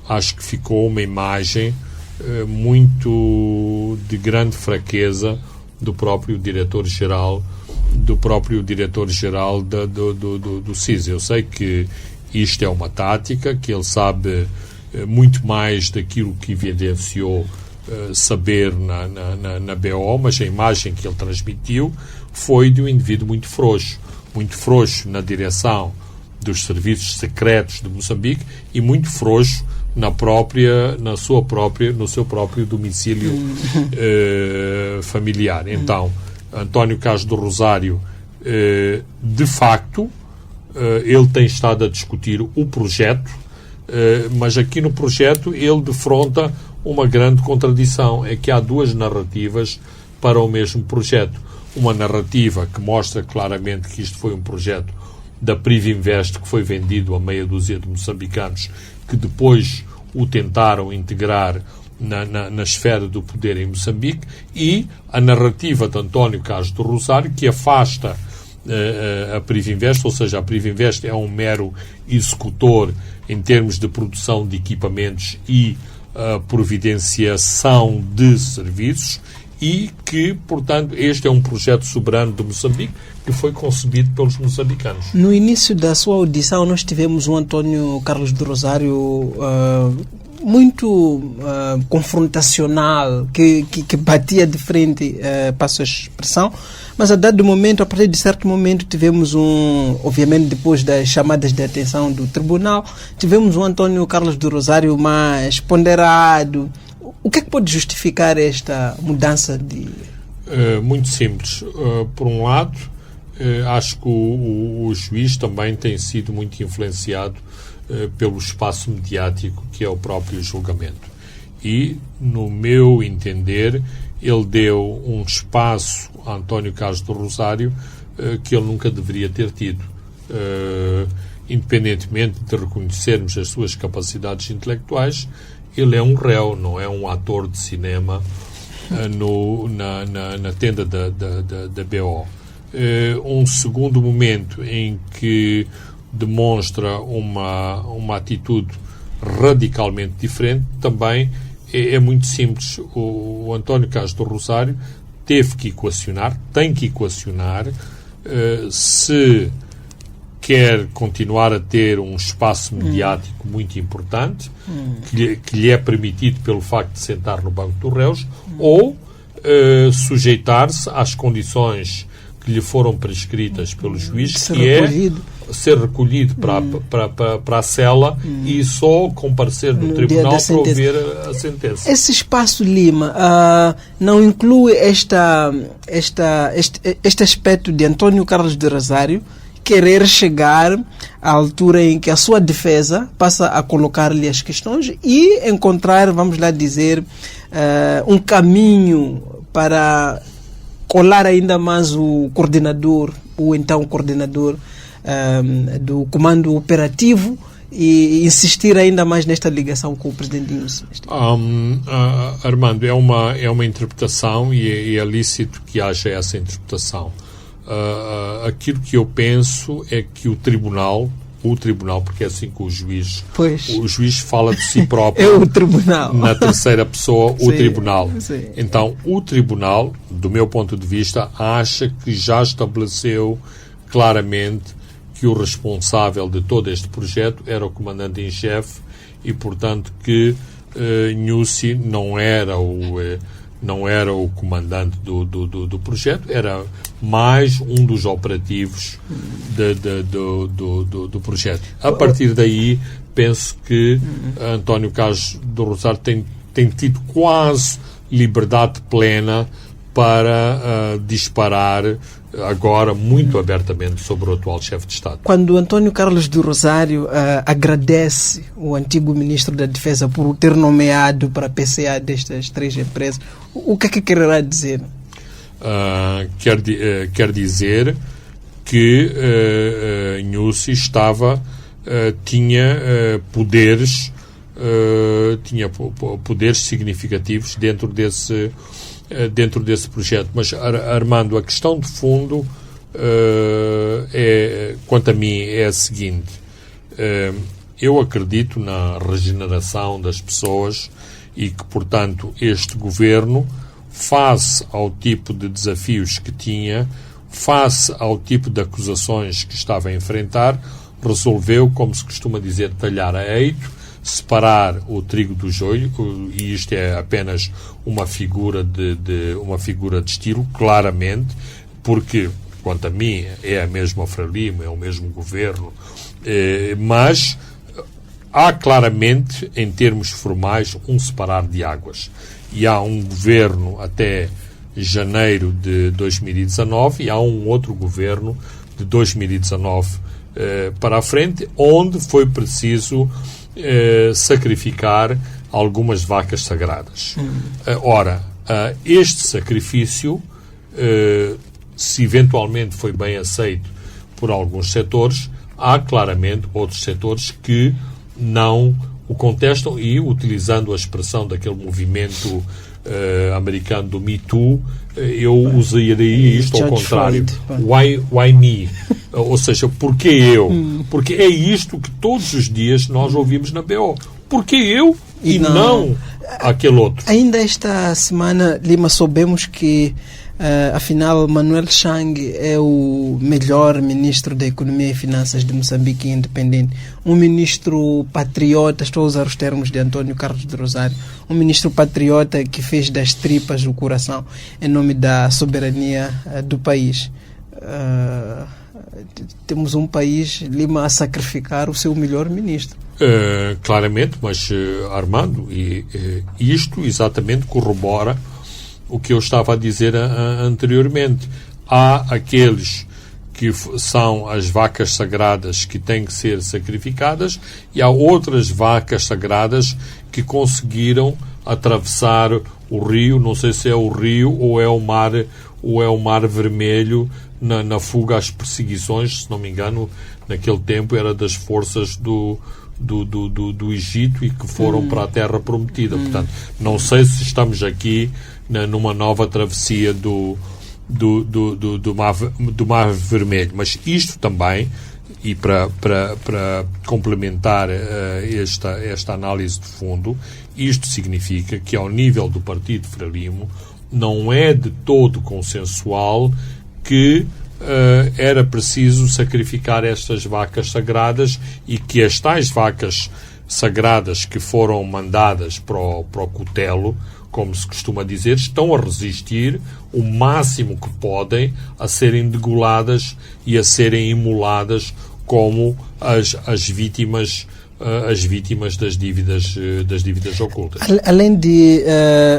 Speaker 3: acho que ficou uma imagem muito de grande fraqueza do próprio diretor-geral do CIS. Eu sei que isto é uma tática, que ele sabe muito mais daquilo que evidenciou saber na BO, mas a imagem que ele transmitiu foi de um indivíduo muito frouxo na direção dos serviços secretos de Moçambique e muito frouxo no seu próprio domicílio familiar. Então, António Carlos do Rosário, de facto, ele tem estado a discutir o projeto, mas aqui no projeto ele defronta uma grande contradição, é que há duas narrativas para o mesmo projeto. Uma narrativa que mostra claramente que isto foi um projeto da Privinvest que foi vendido a meia dúzia de moçambicanos que depois o tentaram integrar na esfera do poder em Moçambique, e a narrativa de António Carlos do Rosário, que afasta a Privinvest, ou seja, a Privinvest é um mero executor em termos de produção de equipamentos e providenciação de serviços, e que, portanto, este é um projeto soberano de Moçambique que foi concebido pelos moçambicanos.
Speaker 2: No início da sua audição, nós tivemos o António Carlos do Rosário muito confrontacional, que batia de frente, passo a expressão, mas a dado momento, a partir de certo momento, tivemos obviamente depois das chamadas de atenção do tribunal, tivemos o António Carlos do Rosário mais ponderado. O que é que pode justificar esta mudança de...
Speaker 3: Muito simples. Por um lado, acho que o juiz também tem sido muito influenciado pelo espaço mediático que é o próprio julgamento. E, no meu entender, ele deu um espaço a António Carlos do Rosário que ele nunca deveria ter tido. Independentemente de reconhecermos as suas capacidades intelectuais, ele é um réu, não é um ator de cinema na tenda da BO. Um segundo momento em que demonstra uma atitude radicalmente diferente também é muito simples. O António Carlos do Rosário tem que equacionar se quer continuar a ter um espaço mediático muito importante, que lhe é permitido pelo facto de sentar no banco dos réus, ou sujeitar-se às condições que lhe foram prescritas pelo juiz, que é ser recolhido para a cela e só comparecer no tribunal para ouvir a sentença.
Speaker 2: Esse espaço, Lima, não inclui este aspecto de António Carlos do Rosário querer chegar à altura em que a sua defesa passa a colocar-lhe as questões e encontrar, vamos lá dizer, um caminho para colar ainda mais o coordenador, o então coordenador do comando operativo, e insistir ainda mais nesta ligação com o presidente Inúcio?
Speaker 3: Armando, é uma interpretação e é lícito que haja essa interpretação. Aquilo que eu penso é que o tribunal, porque é assim que o juiz fala de si próprio.
Speaker 2: É o tribunal.
Speaker 3: Na terceira pessoa, o tribunal.
Speaker 2: Sim.
Speaker 3: Então, o tribunal, do meu ponto de vista, acha que já estabeleceu claramente que o responsável de todo este projeto era o comandante em chefe e, portanto, que Nyusi não era o comandante do projeto, era mais um dos operativos do projeto. A partir daí, penso que António Carlos do Rosário tem tido quase liberdade plena para disparar agora muito abertamente sobre o atual chefe de Estado.
Speaker 2: Quando António Carlos do Rosário agradece o antigo ministro da Defesa por ter nomeado para a PCA destas 3 empresas, o que é que quererá dizer?
Speaker 3: Quer dizer que Nyusi tinha poderes significativos dentro desse projeto. Mas, Armando, a questão de fundo, quanto a mim, é a seguinte. Eu acredito na regeneração das pessoas e que, portanto, este governo, face ao tipo de desafios que tinha, face ao tipo de acusações que estava a enfrentar, resolveu, como se costuma dizer, talhar a eito, separar o trigo do joio, e isto é apenas uma figura de estilo, claramente, porque, quanto a mim, é a mesma Frelimo, é o mesmo governo, mas há claramente, em termos formais, um separar de águas. E há um governo até janeiro de 2019 e há um outro governo de 2019 para a frente, onde foi preciso sacrificar algumas vacas sagradas. Ora, este sacrifício, se eventualmente foi bem aceito por alguns setores, há claramente outros setores que não o contestam e, utilizando a expressão daquele movimento americano do Me Too, eu usaria isto ao contrário. Why me? Ou seja, porquê eu? Porque é isto que todos os dias nós ouvimos na BO. Porquê eu e não aquele outro?
Speaker 2: Ainda esta semana, Lima, soubemos que afinal, Manuel Chang é o melhor ministro da Economia e Finanças de Moçambique independente. Um ministro patriota, estou a usar os termos de António Carlos de Rosário, um ministro patriota que fez das tripas o coração em nome da soberania do país. Temos um país, Lima, a sacrificar o seu melhor ministro.
Speaker 3: Claramente, mas Armando, isto exatamente corrobora o que eu estava a dizer anteriormente. Há aqueles que são as vacas sagradas que têm que ser sacrificadas e há outras vacas sagradas que conseguiram atravessar o rio, não sei se é o rio ou é o mar Vermelho, na fuga às perseguições, se não me engano, naquele tempo era das forças do Egito e que foram para a Terra Prometida. Portanto, não sei se estamos aqui numa nova travessia do Mar Vermelho. Mas isto também, e para complementar esta análise de fundo, isto significa que, ao nível do Partido Frelimo, não é de todo consensual que era preciso sacrificar estas vacas sagradas e que as tais vacas sagradas que foram mandadas para o cutelo, como se costuma dizer, estão a resistir o máximo que podem a serem degoladas e a serem imoladas como as vítimas das dívidas ocultas.
Speaker 2: Além de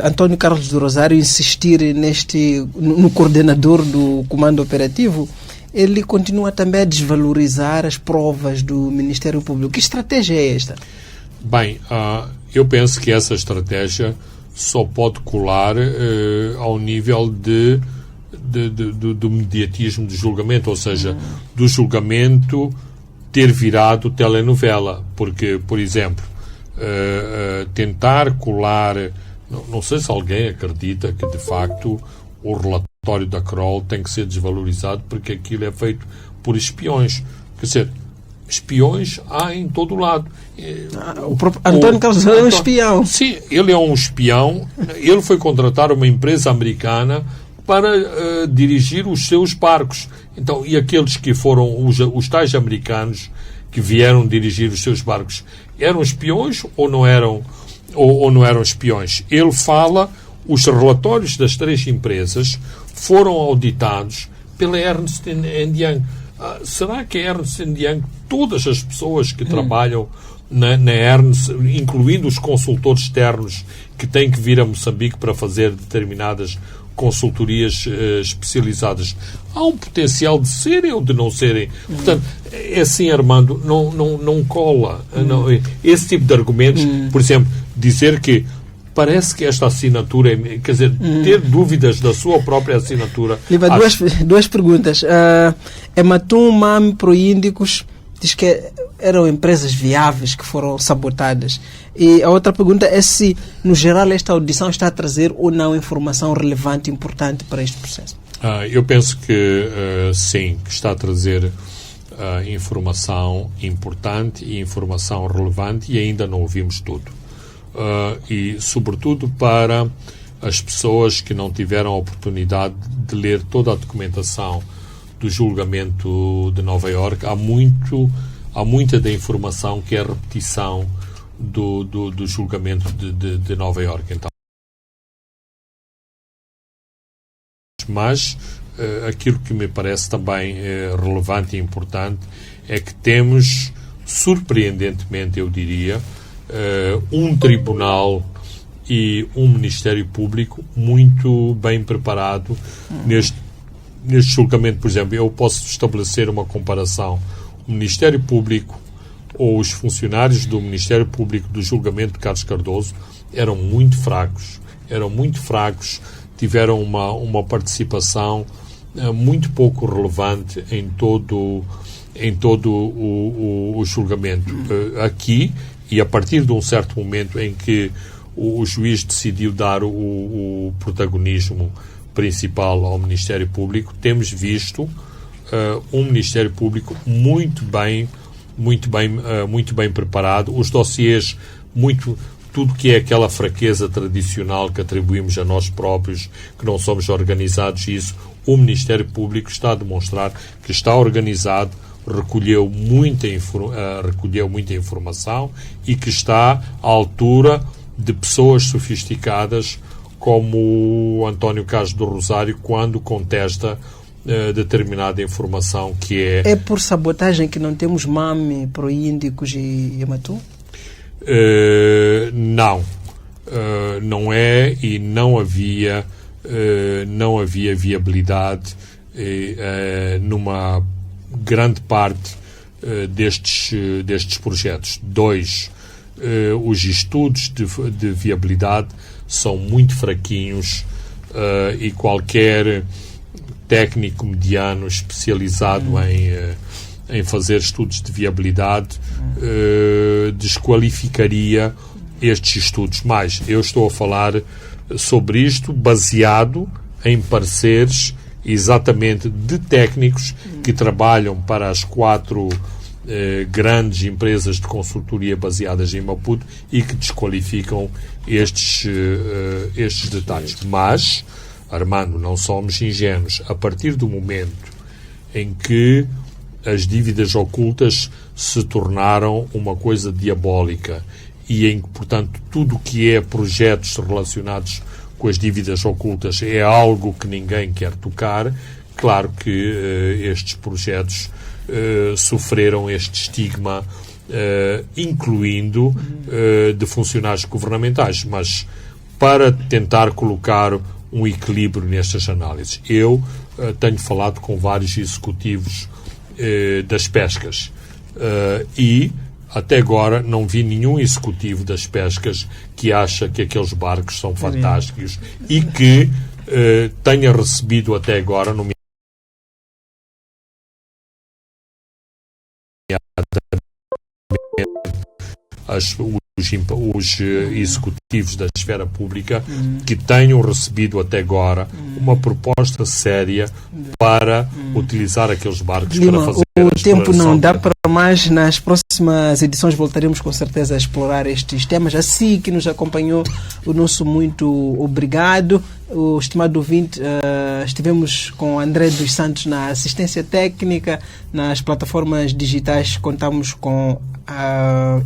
Speaker 2: António Carlos do Rosário insistir no coordenador do comando operativo, ele continua também a desvalorizar as provas do Ministério Público. Que estratégia é esta?
Speaker 3: Bem, eu penso que essa estratégia só pode colar ao nível do mediatismo do julgamento, ou seja, do julgamento ter virado telenovela, porque, por exemplo, tentar colar, não sei se alguém acredita que de facto o relatório da Kroll tem que ser desvalorizado porque aquilo é feito por espiões. Quer dizer, espiões há em todo o lado.
Speaker 2: O próprio António Carlos é um espião.
Speaker 3: Sim, ele é um espião. Ele foi contratar uma empresa americana para dirigir os seus barcos. Então, e aqueles que foram os tais americanos que vieram dirigir os seus barcos, eram espiões ou não eram espiões? Ele fala, os relatórios das três empresas foram auditados pela Ernst & Young. Será que a Ernst & Young, todas as pessoas que trabalham na Ernst, incluindo os consultores externos que têm que vir a Moçambique para fazer determinadas consultorias especializadas, há um potencial de serem ou de não serem? Portanto, é assim, Armando, não cola. Não, esse tipo de argumentos, por exemplo, dizer que parece que esta assinatura, quer dizer, ter dúvidas da sua própria assinatura.
Speaker 2: Liva, duas perguntas. Ematum, MAM, Proíndicos, diz que eram empresas viáveis que foram sabotadas. E a outra pergunta é se, no geral, esta audição está a trazer ou não informação relevante e importante para este processo.
Speaker 3: Eu penso que sim, que está a trazer informação importante e informação relevante, e ainda não ouvimos tudo. E, sobretudo, para as pessoas que não tiveram a oportunidade de ler toda a documentação do julgamento de Nova Iorque, há muita da informação que é repetição do julgamento de Nova Iorque. Então, mas aquilo que me parece também relevante e importante é que temos, surpreendentemente, eu diria, um tribunal e um Ministério Público muito bem preparado neste julgamento. Por exemplo, eu posso estabelecer uma comparação. O Ministério Público ou os funcionários do Ministério Público do julgamento de Carlos Cardoso eram muito fracos, tiveram uma participação muito pouco relevante em todo o julgamento. Aqui, e a partir de um certo momento em que o juiz decidiu dar o protagonismo principal ao Ministério Público, temos visto um Ministério Público muito bem preparado, os dossiês tudo que é aquela fraqueza tradicional que atribuímos a nós próprios, que não somos organizados, isso o Ministério Público está a demonstrar que está organizado, recolheu muita informação e que está à altura de pessoas sofisticadas como o António Carlos do Rosário, quando contesta determinada informação que é...
Speaker 2: É por sabotagem que não temos MAME, Proíndicos e Yamato?
Speaker 3: Não. Não é, e não havia viabilidade numa grande parte destes projetos. 2, os estudos de viabilidade são muito fraquinhos e qualquer técnico mediano especializado em fazer estudos de viabilidade desqualificaria estes estudos. Mas eu estou a falar sobre isto baseado em pareceres exatamente de técnicos que trabalham para as 4 grandes empresas de consultoria baseadas em Maputo e que desqualificam estes detalhes. Mas, Armando, não somos ingênuos. A partir do momento em que as dívidas ocultas se tornaram uma coisa diabólica e em que, portanto, tudo o que é projetos relacionados com as dívidas ocultas é algo que ninguém quer tocar, claro que estes projetos sofreram este estigma, incluindo de funcionários governamentais. Mas para tentar colocar um equilíbrio nestas análises, eu tenho falado com vários executivos das pescas e até agora não vi nenhum executivo das pescas que acha que aqueles barcos são fantásticos e que tenha recebido até agora, os executivos da esfera pública que tenham recebido até agora uma proposta séria para utilizar aqueles barcos
Speaker 2: Lima,
Speaker 3: para fazer
Speaker 2: o tempo não dá para mais. Nas próximas edições voltaremos com certeza a explorar estes temas. Assim que nos acompanhou, o nosso muito obrigado. O estimado ouvinte, estivemos com André dos Santos na assistência técnica, nas plataformas digitais contamos com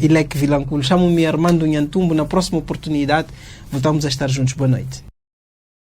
Speaker 2: Ilek Vilanculo. Chamo-me Armando Nhantumbo. Na próxima oportunidade voltamos a estar juntos. Boa noite.